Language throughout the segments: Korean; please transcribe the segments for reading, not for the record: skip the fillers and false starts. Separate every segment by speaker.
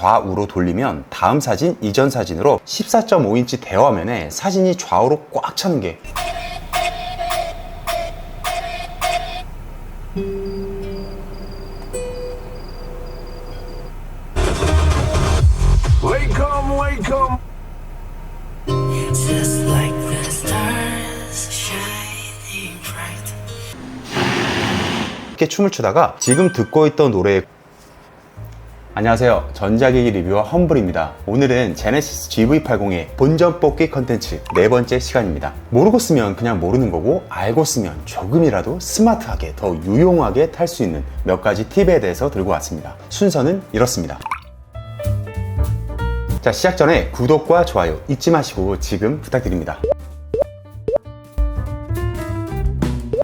Speaker 1: 좌우로 돌리면 다음 사진, 이전 사진으로 14.5인치 대화면에 사진이 좌우로 꽉 차는 게
Speaker 2: Welcome, welcome.
Speaker 3: Just like the stars shining bright.
Speaker 1: 이렇게 춤을 추다가 지금 듣고 있던 노래에 안녕하세요, 전자기기 리뷰어 험블입니다. 오늘은 제네시스 GV80의 본전 뽑기 컨텐츠 4번째 시간입니다. 모르고 쓰면 그냥 모르는 거고, 알고 쓰면 조금이라도 스마트하게 더 유용하게 탈 수 있는 몇 가지 팁에 대해서 들고 왔습니다. 순서는 이렇습니다. 자, 시작 전에 구독과 좋아요 잊지 마시고 지금 부탁드립니다.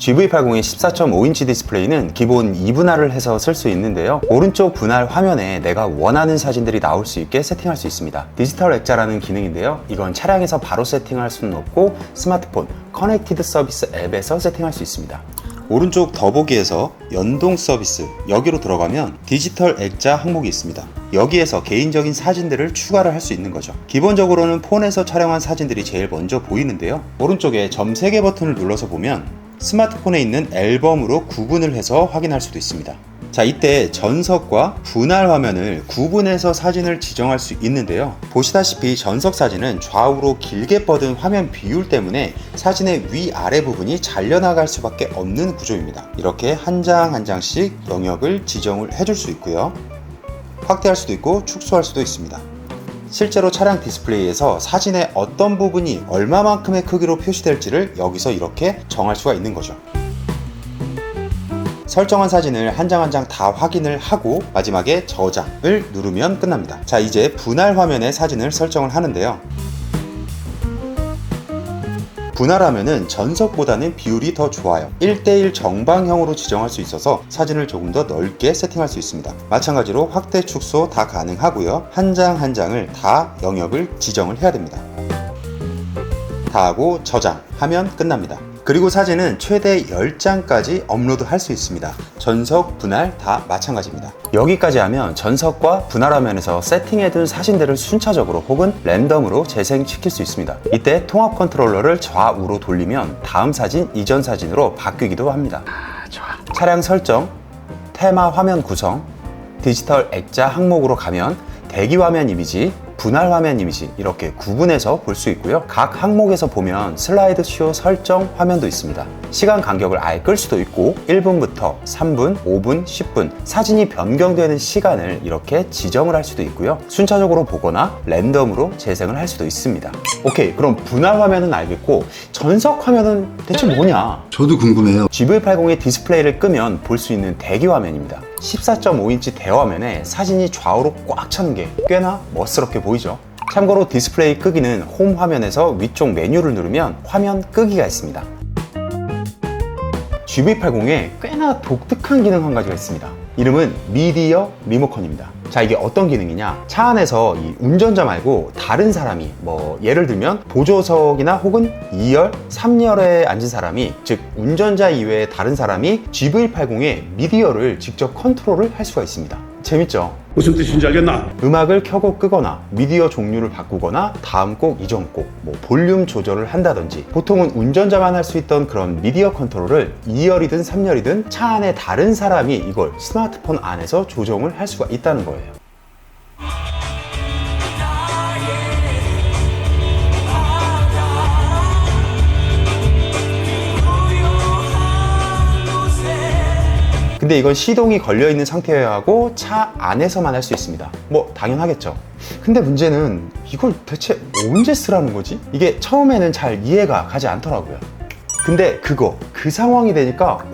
Speaker 1: GV80의 14.5인치 디스플레이는 기본 2분할을 해서 쓸 수 있는데요. 오른쪽 분할 화면에 내가 원하는 사진들이 나올 수 있게 세팅할 수 있습니다. 디지털 액자라는 기능인데요. 이건 차량에서 바로 세팅할 수는 없고 스마트폰, 커넥티드 서비스 앱에서 세팅할 수 있습니다. 오른쪽 더보기에서 연동 서비스, 여기로 들어가면 디지털 액자 항목이 있습니다. 여기에서 개인적인 사진들을 추가를 할 수 있는 거죠. 기본적으로는 폰에서 촬영한 사진들이 제일 먼저 보이는데요. 오른쪽에 점 3개 버튼을 눌러서 보면 스마트폰에 있는 앨범으로 구분을 해서 확인할 수도 있습니다. 자, 이때 전석과 분할 화면을 구분해서 사진을 지정할 수 있는데요. 보시다시피 전석 사진은 좌우로 길게 뻗은 화면 비율 때문에 사진의 위아래 부분이 잘려나갈 수밖에 없는 구조입니다. 이렇게 한 장 한 장씩 영역을 지정을 해줄 수 있고요. 확대할 수도 있고 축소할 수도 있습니다. 실제로 차량 디스플레이에서 사진의 어떤 부분이 얼마만큼의 크기로 표시될지를 여기서 이렇게 정할 수가 있는 거죠. 설정한 사진을 한 장 한 장 다 확인을 하고 마지막에 저장을 누르면 끝납니다. 자, 이제 분할 화면에 사진을 설정을 하는데요. 분할하면은 전석보다는 비율이 더 좋아요. 1:1 정방형으로 지정할 수 있어서 사진을 조금 더 넓게 세팅할 수 있습니다. 마찬가지로 확대, 축소 다 가능하고요. 한 장 한 장을 다 영역을 지정을 해야 됩니다. 다 하고 저장하면 끝납니다. 그리고 사진은 최대 10장까지 업로드 할 수 있습니다. 전석, 분할 다 마찬가지입니다. 여기까지 하면 전석과 분할 화면에서 세팅해둔 사진들을 순차적으로 혹은 랜덤으로 재생시킬 수 있습니다. 이때 통합 컨트롤러를 좌우로 돌리면 다음 사진, 이전 사진으로 바뀌기도 합니다. 좋아. 차량 설정, 테마 화면 구성, 디지털 액자 항목으로 가면 대기 화면 이미지, 분할 화면 이미지 이렇게 구분해서 볼 수 있고요. 각 항목에서 보면 슬라이드 쇼 설정 화면도 있습니다. 시간 간격을 아예 끌 수도 있고 1분부터 3분, 5분, 10분 사진이 변경되는 시간을 이렇게 지정을 할 수도 있고요. 순차적으로 보거나 랜덤으로 재생을 할 수도 있습니다. 오케이, 그럼 분할 화면은 알겠고 전석 화면은 대체 뭐냐?
Speaker 4: 저도 궁금해요.
Speaker 1: GV80의 디스플레이를 끄면 볼 수 있는 대기 화면입니다. 14.5인치 대화면에 사진이 좌우로 꽉 차는 게 꽤나 멋스럽게 보이죠? 참고로 디스플레이 끄기는 홈 화면에서 위쪽 메뉴를 누르면 화면 끄기가 있습니다. GV80에 꽤나 독특한 기능 한 가지가 있습니다. 이름은 미디어 리모컨입니다. 자, 이게 어떤 기능이냐? 차 안에서 이 운전자 말고 다른 사람이 예를 들면 보조석이나 혹은 2열, 3열에 앉은 사람이, 즉 운전자 이외에 다른 사람이 GV80의 미디어를 직접 컨트롤을 할 수가 있습니다. 재밌죠?
Speaker 2: 무슨 뜻인지 알겠나?
Speaker 1: 음악을 켜고 끄거나 미디어 종류를 바꾸거나 다음 곡, 이전 곡, 볼륨 조절을 한다든지 보통은 운전자만 할 수 있던 그런 미디어 컨트롤을 2열이든 3열이든 차 안에 다른 사람이 이걸 스마트폰 안에서 조정을 할 수가 있다는 거예요. 근데 이건 시동이 걸려있는 상태여야 하고 차 안에서만 할 수 있습니다. 당연하겠죠. 근데 문제는 이걸 대체 언제 쓰라는 거지? 이게 처음에는 잘 이해가 가지 않더라고요. 근데 그 상황이 되니까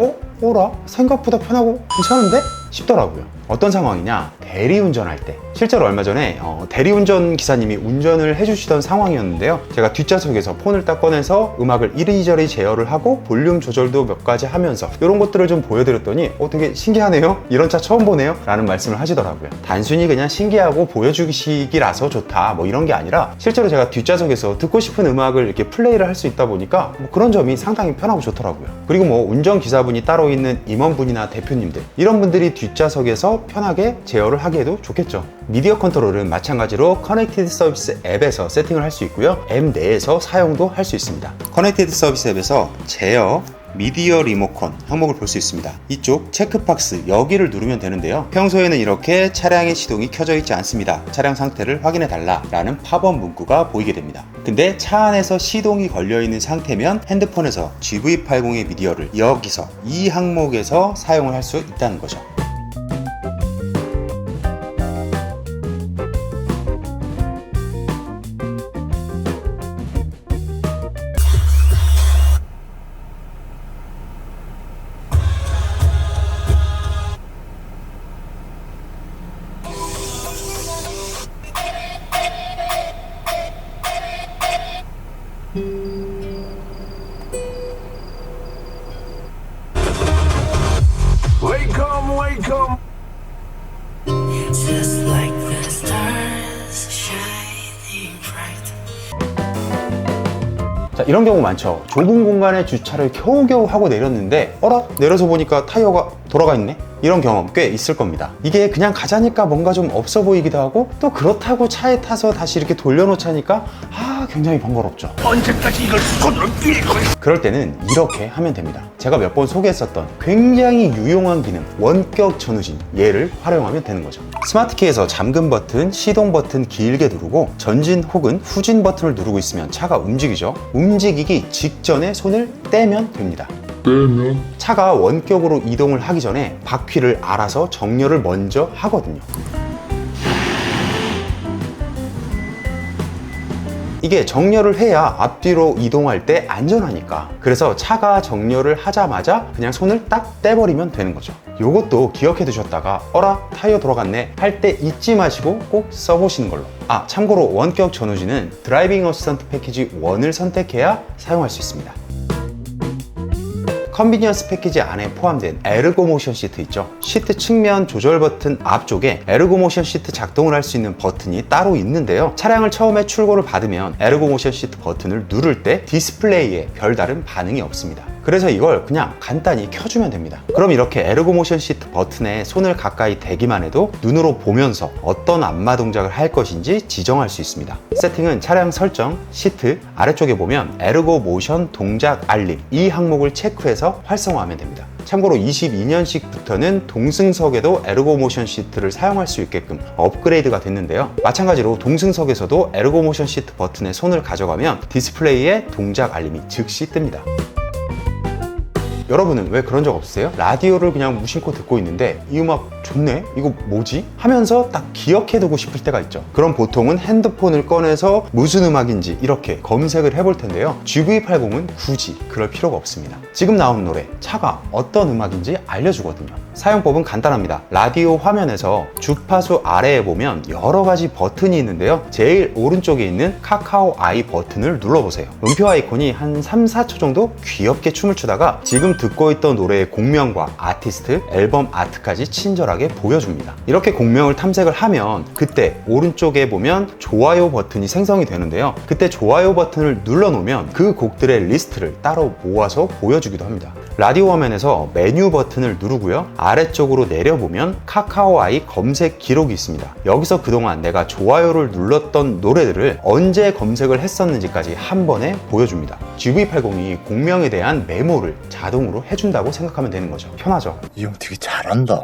Speaker 1: 어라? 생각보다 편하고 괜찮은데? 싶더라고요. 어떤 상황이냐? 대리운전할 때. 실제로 얼마 전에 대리운전 기사님이 운전을 해주시던 상황이었는데요. 제가 뒷좌석에서 폰을 딱 꺼내서 음악을 이리저리 제어를 하고 볼륨 조절도 몇 가지 하면서 이런 것들을 좀 보여드렸더니 되게 신기하네요? 이런 차 처음 보네요? 라는 말씀을 하시더라고요. 단순히 그냥 신기하고 보여주기식이라서 좋다 이런 게 아니라 실제로 제가 뒷좌석에서 듣고 싶은 음악을 이렇게 플레이를 할 수 있다 보니까 그런 점이 상당히 편하고 좋더라고요. 그리고 운전기사분이 따로 있는 임원분이나 대표님들 이런 분들이 뒷좌석에서 더 편하게 제어를 하기에도 좋겠죠. 미디어 컨트롤은 마찬가지로 커넥티드 서비스 앱에서 세팅을 할 수 있고요. 앱 내에서 사용도 할 수 있습니다. 커넥티드 서비스 앱에서 제어, 미디어 리모컨 항목을 볼 수 있습니다. 이쪽 체크박스 여기를 누르면 되는데요. 평소에는 이렇게 차량의 시동이 켜져 있지 않습니다. 차량 상태를 확인해 달라 라는 팝업 문구가 보이게 됩니다. 근데 차 안에서 시동이 걸려 있는 상태면 핸드폰에서 GV80의 미디어를 여기서 이 항목에서 사용을 할 수 있다는 거죠.
Speaker 2: Welcome, welcome.
Speaker 3: Just like the stars shining bright.
Speaker 1: 자, 이런 경우 많죠. 좁은 공간에 주차를 겨우겨우 하고 내렸는데 어라? 내려서 보니까 타이어가 돌아가 있네? 이런 경험 꽤 있을 겁니다. 이게 그냥 가자니까 뭔가 좀 없어 보이기도 하고, 또 그렇다고 차에 타서 다시 이렇게 돌려놓자니까 굉장히 번거롭죠.
Speaker 2: 언제까지 이걸 손으로 밀고
Speaker 1: 그럴 때는 이렇게 하면 됩니다. 제가 몇 번 소개했었던 굉장히 유용한 기능, 원격 전후진, 얘를 활용하면 되는 거죠. 스마트키에서 잠금 버튼, 시동 버튼 길게 누르고 전진 혹은 후진 버튼을 누르고 있으면 차가 움직이죠. 움직이기 직전에 손을 떼면 됩니다. 차가 원격으로 이동을 하기 전에 바퀴를 알아서 정렬을 먼저 하거든요. 이게 정렬을 해야 앞뒤로 이동할 때 안전하니까. 그래서 차가 정렬을 하자마자 그냥 손을 딱 떼버리면 되는 거죠. 요것도 기억해 두셨다가 어라? 타이어 돌아갔네 할 때 잊지 마시고 꼭 써보시는 걸로. 참고로 원격 전후진은 드라이빙 어시스턴트 패키지 1을 선택해야 사용할 수 있습니다. 컨비니언스 패키지 안에 포함된 에르고 모션 시트 있죠. 시트 측면 조절 버튼 앞쪽에 에르고 모션 시트 작동을 할 수 있는 버튼이 따로 있는데요. 차량을 처음에 출고를 받으면 에르고 모션 시트 버튼을 누를 때 디스플레이에 별다른 반응이 없습니다. 그래서 이걸 그냥 간단히 켜주면 됩니다. 그럼 이렇게 에르고 모션 시트 버튼에 손을 가까이 대기만 해도 눈으로 보면서 어떤 안마 동작을 할 것인지 지정할 수 있습니다. 세팅은 차량 설정, 시트, 아래쪽에 보면 에르고 모션 동작 알림, 이 항목을 체크해서 활성화하면 됩니다. 참고로 22년식부터는 동승석에도 에르고 모션 시트를 사용할 수 있게끔 업그레이드가 됐는데요. 마찬가지로 동승석에서도 에르고 모션 시트 버튼에 손을 가져가면 디스플레이에 동작 알림이 즉시 뜹니다. 여러분은 왜 그런 적 없으세요? 라디오를 그냥 무심코 듣고 있는데 이 음악 좋네? 이거 뭐지? 하면서 딱 기억해두고 싶을 때가 있죠. 그럼 보통은 핸드폰을 꺼내서 무슨 음악인지 이렇게 검색을 해볼 텐데요. GV80은 굳이 그럴 필요가 없습니다. 지금 나온 노래, 차가 어떤 음악인지 알려주거든요. 사용법은 간단합니다. 라디오 화면에서 주파수 아래에 보면 여러 가지 버튼이 있는데요. 제일 오른쪽에 있는 카카오 아이 버튼을 눌러보세요. 음표 아이콘이 한 3, 4초 정도 귀엽게 춤을 추다가 지금 듣고 있던 노래의 곡명과 아티스트, 앨범 아트까지 친절하게 보여줍니다. 이렇게 곡명을 탐색을 하면 그때 오른쪽에 보면 좋아요 버튼이 생성이 되는데요. 그때 좋아요 버튼을 눌러놓으면 그 곡들의 리스트를 따로 모아서 보여주기도 합니다. 라디오 화면에서 메뉴 버튼을 누르고요. 아래쪽으로 내려보면 카카오 아이 검색 기록이 있습니다. 여기서 그동안 내가 좋아요를 눌렀던 노래들을 언제 검색을 했었는지까지 한 번에 보여줍니다. GV80이 곡명에 대한 메모를 자동으로 해준다고 생각하면 되는 거죠. 편하죠?
Speaker 4: 이 형 되게 잘한다.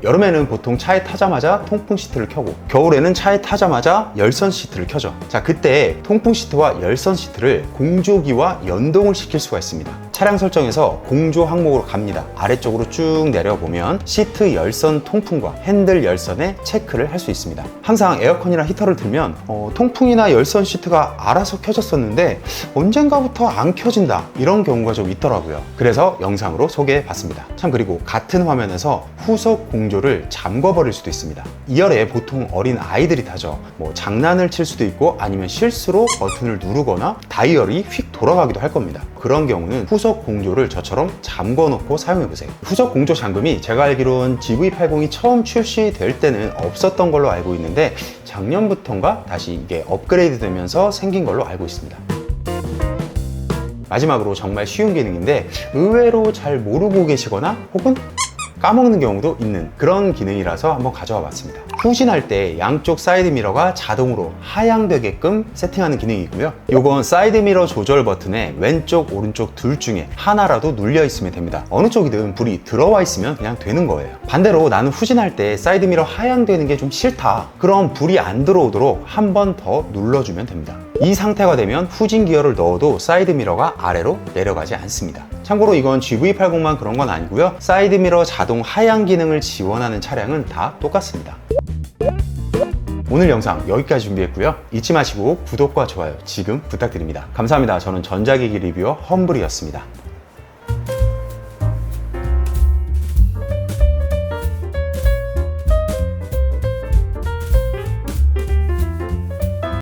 Speaker 1: 여름에는 보통 차에 타자마자 통풍 시트를 켜고 겨울에는 차에 타자마자 열선 시트를 켜죠. 자, 그때 통풍 시트와 열선 시트를 공조기와 연동을 시킬 수가 있습니다. 차량 설정에서 공조 항목으로 갑니다. 아래쪽으로 쭉 내려보면 시트 열선 통풍과 핸들 열선에 체크를 할 수 있습니다. 항상 에어컨이나 히터를 틀면 통풍이나 열선 시트가 알아서 켜졌었는데 언젠가부터 안 켜진다, 이런 경우가 좀 있더라고요. 그래서 영상으로 소개해 봤습니다. 참, 그리고 같은 화면에서 후속 공조를 잠궈버릴 수도 있습니다. 2열에 보통 어린 아이들이 타죠. 장난을 칠 수도 있고 아니면 실수로 버튼을 누르거나 다이얼이 휙 돌아가기도 할 겁니다. 그런 경우는 후속 공조를 저처럼 잠궈 놓고 사용해 보세요. 후속 공조 잠금이 제가 알기로는 GV80이 처음 출시될 때는 없었던 걸로 알고 있는데 작년부터인가 다시 이게 업그레이드 되면서 생긴 걸로 알고 있습니다. 마지막으로 정말 쉬운 기능인데 의외로 잘 모르고 계시거나 혹은 까먹는 경우도 있는 그런 기능이라서 한번 가져와 봤습니다. 후진할 때 양쪽 사이드 미러가 자동으로 하향되게끔 세팅하는 기능이고요. 요건 사이드 미러 조절 버튼에 왼쪽 오른쪽 둘 중에 하나라도 눌려 있으면 됩니다. 어느 쪽이든 불이 들어와 있으면 그냥 되는 거예요. 반대로 나는 후진할 때 사이드 미러 하향되는 게 좀 싫다, 그럼 불이 안 들어오도록 한 번 더 눌러주면 됩니다. 이 상태가 되면 후진 기어를 넣어도 사이드 미러가 아래로 내려가지 않습니다. 참고로 이건 GV80만 그런 건 아니고요. 사이드 미러 자동 하향 기능을 지원하는 차량은 다 똑같습니다. 오늘 영상 여기까지 준비했고요. 잊지 마시고 구독과 좋아요 지금 부탁드립니다. 감사합니다. 저는 전자기기 리뷰어 험블이었습니다.